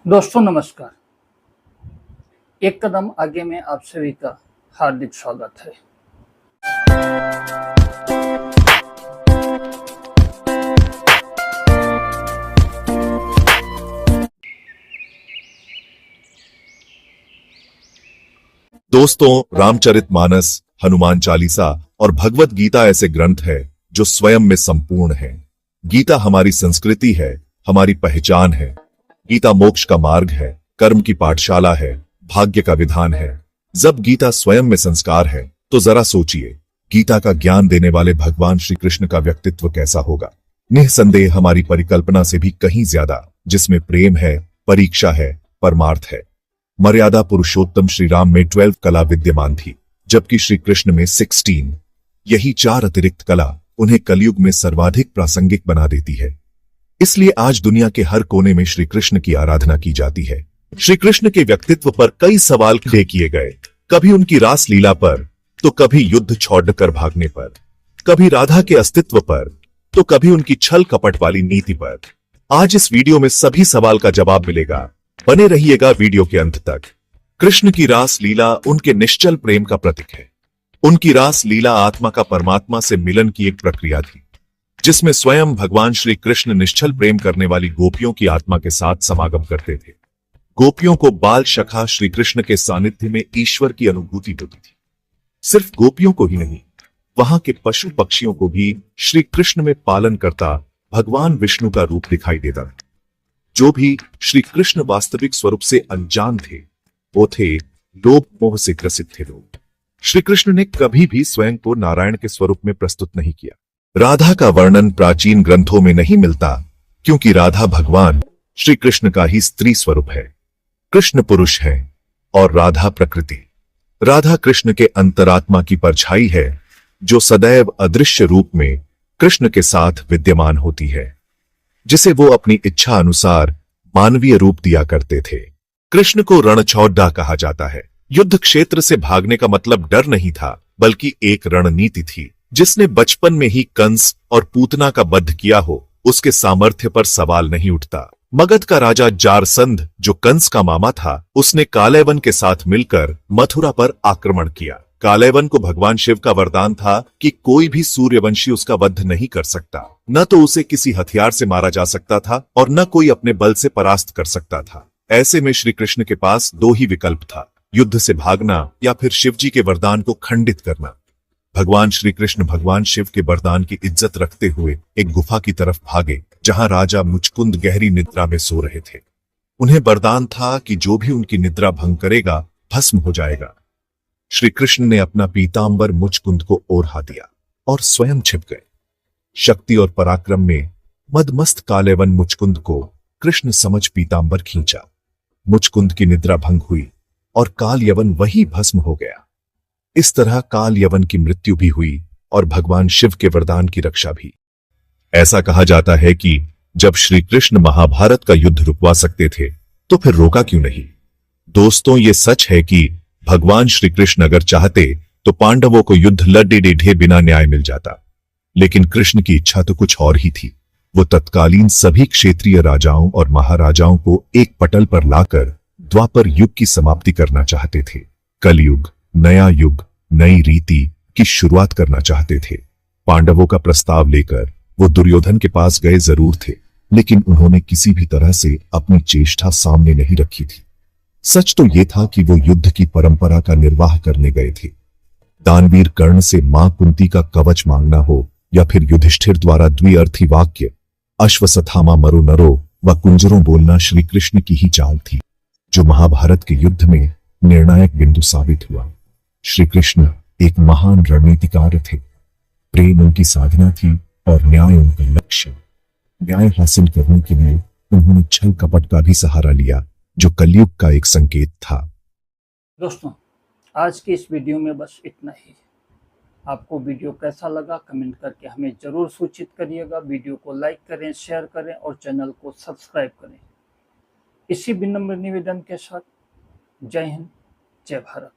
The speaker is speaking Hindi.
दोस्तों नमस्कार। एक कदम आगे में आप सभी का हार्दिक स्वागत है। दोस्तों, रामचरितमानस, हनुमान चालीसा और भगवत गीता ऐसे ग्रंथ है जो स्वयं में संपूर्ण है। गीता हमारी संस्कृति है, हमारी पहचान है। गीता मोक्ष का मार्ग है, कर्म की पाठशाला है, भाग्य का विधान है। जब गीता स्वयं में संस्कार है तो जरा सोचिए, गीता का ज्ञान देने वाले भगवान श्री कृष्ण का व्यक्तित्व कैसा होगा। निःसंदेह हमारी परिकल्पना से भी कहीं ज्यादा, जिसमें प्रेम है, परीक्षा है, परमार्थ है। मर्यादा पुरुषोत्तम श्री राम में 12 कला विद्यमान थी, जबकि श्री कृष्ण में 16। यही 4 अतिरिक्त कला उन्हें कलयुग में सर्वाधिक प्रासंगिक बना देती है। इसलिए आज दुनिया के हर कोने में श्री कृष्ण की आराधना की जाती है। श्री कृष्ण के व्यक्तित्व पर कई सवाल खड़े किए गए, कभी उनकी रास लीला पर, तो कभी युद्ध छोड़कर भागने पर, कभी राधा के अस्तित्व पर, तो कभी उनकी छल कपट वाली नीति पर। आज इस वीडियो में सभी सवाल का जवाब मिलेगा। बने रहिएगा वीडियो के अंत तक। कृष्ण की रास लीला उनके निश्चल प्रेम का प्रतीक है। उनकी रास लीला आत्मा का परमात्मा से मिलन की एक प्रक्रिया थी, जिसमें स्वयं भगवान श्री कृष्ण निश्चल प्रेम करने वाली गोपियों की आत्मा के साथ समागम करते थे। गोपियों को बाल शखा श्री कृष्ण के सानिध्य में ईश्वर की अनुभूति होती थी। सिर्फ गोपियों को ही नहीं, वहां के पशु पक्षियों को भी श्री कृष्ण में पालन करता भगवान विष्णु का रूप दिखाई देता था। जो भी श्री कृष्ण वास्तविक स्वरूप से अनजान थे, वो थे लोभ मोह से ग्रसित थे लोग। श्री कृष्ण ने कभी भी स्वयं को नारायण के स्वरूप में प्रस्तुत नहीं किया। राधा का वर्णन प्राचीन ग्रंथों में नहीं मिलता, क्योंकि राधा भगवान श्री कृष्ण का ही स्त्री स्वरूप है। कृष्ण पुरुष है और राधा प्रकृति। राधा कृष्ण के अंतरात्मा की परछाई है, जो सदैव अदृश्य रूप में कृष्ण के साथ विद्यमान होती है, जिसे वो अपनी इच्छा अनुसार मानवीय रूप दिया करते थे। कृष्ण को रणछोड्डा कहा जाता है। युद्ध क्षेत्र से भागने का मतलब डर नहीं था, बल्कि एक रणनीति थी। जिसने बचपन में ही कंस और पूतना का वध किया हो, उसके सामर्थ्य पर सवाल नहीं उठता। मगध का राजा जारसंध, जो कंस का मामा था, उसने कालैवन के साथ मिलकर मथुरा पर आक्रमण किया। कालैवन को भगवान शिव का वरदान था कि कोई भी सूर्यवंशी उसका वध नहीं कर सकता। न तो उसे किसी हथियार से मारा जा सकता था और न कोई अपने बल से परास्त कर सकता था। ऐसे में श्री कृष्ण के पास 2 ही विकल्प था, युद्ध से भागना या फिर शिवजी के वरदान को खंडित करना। भगवान श्री कृष्ण भगवान शिव के वरदान की इज्जत रखते हुए एक गुफा की तरफ भागे, जहां राजा मुचकुंद गहरी निद्रा में सो रहे थे। उन्हें वरदान था कि जो भी उनकी निद्रा भंग करेगा, भस्म हो जाएगा। श्री कृष्ण ने अपना पीतांबर मुचकुंद को ओढ़ा दिया और स्वयं छिप गए। शक्ति और पराक्रम में मदमस्त कालैवन मुचकुंद को कृष्ण समझ पीतांबर खींचा। मुचकुंद की निद्रा भंग हुई और काल यवन वही भस्म हो गया। इस तरह काल यवन की मृत्यु भी हुई और भगवान शिव के वरदान की रक्षा भी। ऐसा कहा जाता है कि जब श्री कृष्ण महाभारत का युद्ध रुकवा सकते थे, तो फिर रोका क्यों नहीं। दोस्तों, ये सच है कि भगवान श्री कृष्ण अगर चाहते तो पांडवों को युद्ध लड़े डेढ़े बिना न्याय मिल जाता। लेकिन कृष्ण की इच्छा तो कुछ और ही थी। वो तत्कालीन सभी क्षेत्रीय राजाओं और महाराजाओं को एक पटल पर लाकर द्वापर युग की समाप्ति करना चाहते थे। कलयुग, नया युग, नई रीति की शुरुआत करना चाहते थे। पांडवों का प्रस्ताव लेकर वो दुर्योधन के पास गए जरूर थे, लेकिन उन्होंने किसी भी तरह से अपनी चेष्टा सामने नहीं रखी थी। सच तो ये था कि वो युद्ध की परंपरा का निर्वाह करने गए थे। दानवीर कर्ण से मां कुंती का कवच मांगना हो या फिर युधिष्ठिर द्वारा द्विअर्थी वाक्य अश्वत्थामा मरो नरो व कुंजरों बोलना श्री कृष्ण की ही चाल थी, जो महाभारत के युद्ध में निर्णायक बिंदु साबित हुआ। श्री कृष्ण एक महान रणनीतिकार थे। प्रेम उनकी साधना थी और न्याय उनका लक्ष्य। न्याय हासिल करने के लिए उन्होंने छल कपट का भी सहारा लिया, जो कलयुग का एक संकेत था। दोस्तों, आज की इस वीडियो में बस इतना ही। आपको वीडियो कैसा लगा कमेंट करके हमें जरूर सूचित करिएगा। वीडियो को लाइक करें, शेयर करें और चैनल को सब्सक्राइब करें। इसी विनम्र निवेदन के साथ जय हिंद, जय भारत।